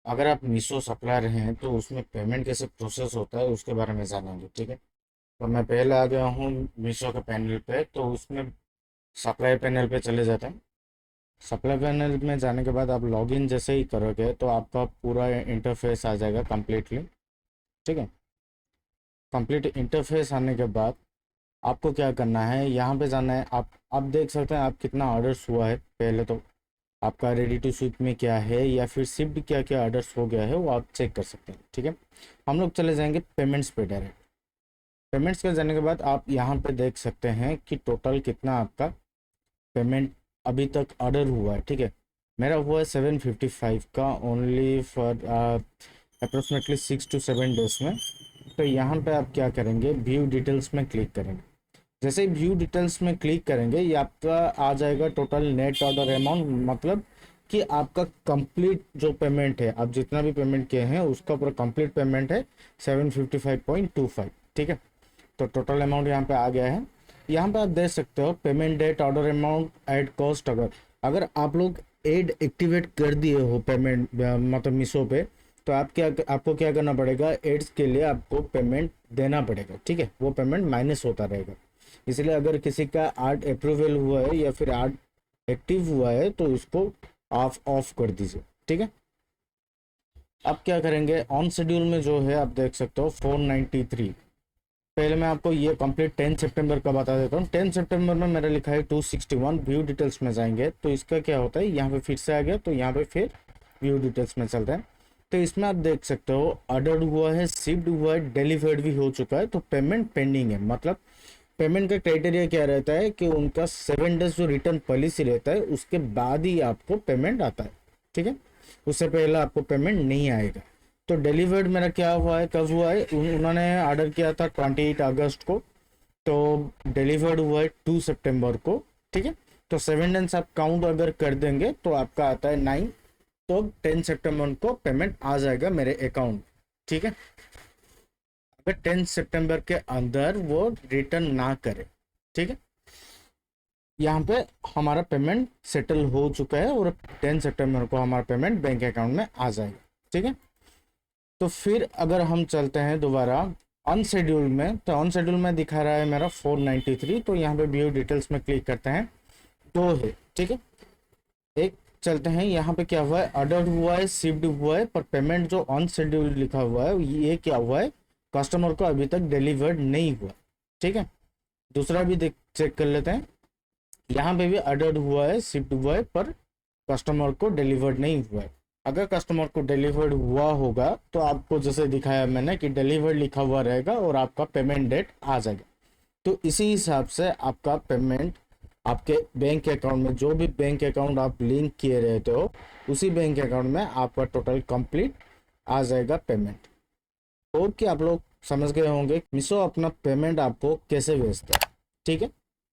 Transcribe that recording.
अगर आप मीशो सप्लायर हैं तो उसमें पेमेंट कैसे प्रोसेस होता है उसके बारे में जानेंगे, ठीक है। तो मैं पहले आ गया हूँ मीशो के पैनल पे, तो उसमें सप्लाई पैनल पे चले जाते हैं। सप्लाई पैनल में जाने के बाद आप लॉगिन जैसे ही करोगे तो आपका पूरा इंटरफेस आ जाएगा कम्प्लीटली, ठीक है। कंप्लीट इंटरफेस आने के बाद आपको क्या करना है, यहाँ पे जाना है। आप देख सकते हैं आप कितना ऑर्डर्स हुआ है। पहले तो आपका रेडी टू शिप में क्या है या फिर शिफ्ट क्या क्या ऑर्डर्स हो गया है वो आप चेक कर सकते हैं, ठीक है। हम लोग चले जाएंगे पेमेंट्स पे डायरेक्ट। पेमेंट्स पे जाने के बाद आप यहाँ पे देख सकते हैं कि टोटल कितना आपका पेमेंट अभी तक ऑर्डर हुआ है, ठीक है। मेरा हुआ है 755 का only for approximately 6 to 7 days में। तो यहाँ पे आप क्या करेंगे, व्यू डिटेल्स में क्लिक करेंगे। जैसे ही व्यू डिटेल्स में क्लिक करेंगे ये आपका आ जाएगा टोटल नेट ऑर्डर अमाउंट, मतलब कि आपका कंप्लीट जो पेमेंट है, आप जितना भी पेमेंट किए हैं उसका पूरा कंप्लीट पेमेंट है 755.25, ठीक है। तो टोटल अमाउंट यहाँ पे आ गया है। यहाँ पे आप देख सकते हो payment date, order amount, add cost. अगर अगर आप लोग ऐड एक्टिवेट कर दिए हो पेमेंट मतलब मीशो पे, तो आपको क्या करना पड़ेगा, एड्स के लिए आपको पेमेंट देना पड़ेगा, ठीक है। वो पेमेंट माइनस होता रहेगा। इसलिए अगर किसी का आर्ट अप्रूवल हुआ है या फिर आर्ट एक्टिव हुआ है तो उसको ऑफ कर दीजिए, ठीक है। अब क्या करेंगे, ऑन शेड्यूल में जो है आप देख सकते हो 493। पहले मैं आपको ये कंप्लीट 10 सितंबर का बता देता हूँ। 10 सितंबर में मेरा लिखा है 261। व्यू डिटेल्स में जाएंगे तो इसका क्या होता है, यहाँ पे फिर से आ गया तो यहाँ पे फिर व्यू डिटेल्स में चलते हैं। तो इसमें आप देख सकते हो ऑर्डर हुआ है, शिप्ड हुआ है, डिलीवर्ड भी हो चुका है, तो पेमेंट पेंडिंग है। मतलब पेमेंट का क्राइटेरिया क्या रहता है कि उनका 7 डेज जो रिटर्न पॉलिसी रहता है उसके बाद ही आपको पेमेंट आता है, ठीक है। उससे पहले आपको पेमेंट नहीं आएगा। तो डिलीवर्ड मेरा क्या हुआ है, कब हुआ है, उन्होंने ऑर्डर किया था 28 अगस्त को, तो डिलीवर्ड हुआ है 2 सितंबर को, ठीक है। तो 7 डेज आप काउंट अगर कर देंगे तो आपका आता है 9। तो 10 सितंबर को पेमेंट आ जाएगा मेरे अकाउंट, ठीक है। अगर 10 सितंबर के अंदर वो रिटर्न ना करे, ठीक है। यहाँ पे हमारा पेमेंट सेटल हो चुका है और 10 सितंबर को हमारा पेमेंट बैंक अकाउंट में आ जाएगा, ठीक है। तो फिर अगर हम चलते हैं दोबारा अनशेड्यूल में, तो अनशेड्यूल में दिखा रहा है मेरा 493। तो यहाँ पे व्यू डिटेल्स में क्लिक करते हैं, दो है, ठीक है। एक चलते हैं, यहाँ पे क्या हुआ है, ऑर्डर हुआ है, शिफ्ट हुआ है, पर पेमेंट जो अनशेड्यूल लिखा हुआ है ये क्या हुआ है, कस्टमर को अभी तक डिलीवर्ड नहीं हुआ, ठीक है। दूसरा भी देख चेक कर लेते हैं। यहाँ पे भी ऑर्डर हुआ है, शिफ्ट हुआ है, पर कस्टमर को डिलीवर्ड नहीं हुआ है। अगर कस्टमर को डिलीवर्ड हुआ होगा तो आपको जैसे दिखाया मैंने कि डिलीवर्ड लिखा हुआ रहेगा और आपका पेमेंट डेट आ जाएगा। तो इसी हिसाब से आपका पेमेंट आपके बैंक अकाउंट में, जो भी बैंक अकाउंट आप लिंक किए रहते हो उसी बैंक अकाउंट में आपका टोटल कंप्लीट आ जाएगा पेमेंट। तो कि आप लोग समझ गए होंगे मीशो अपना पेमेंट आपको कैसे भेजता है, ठीक है।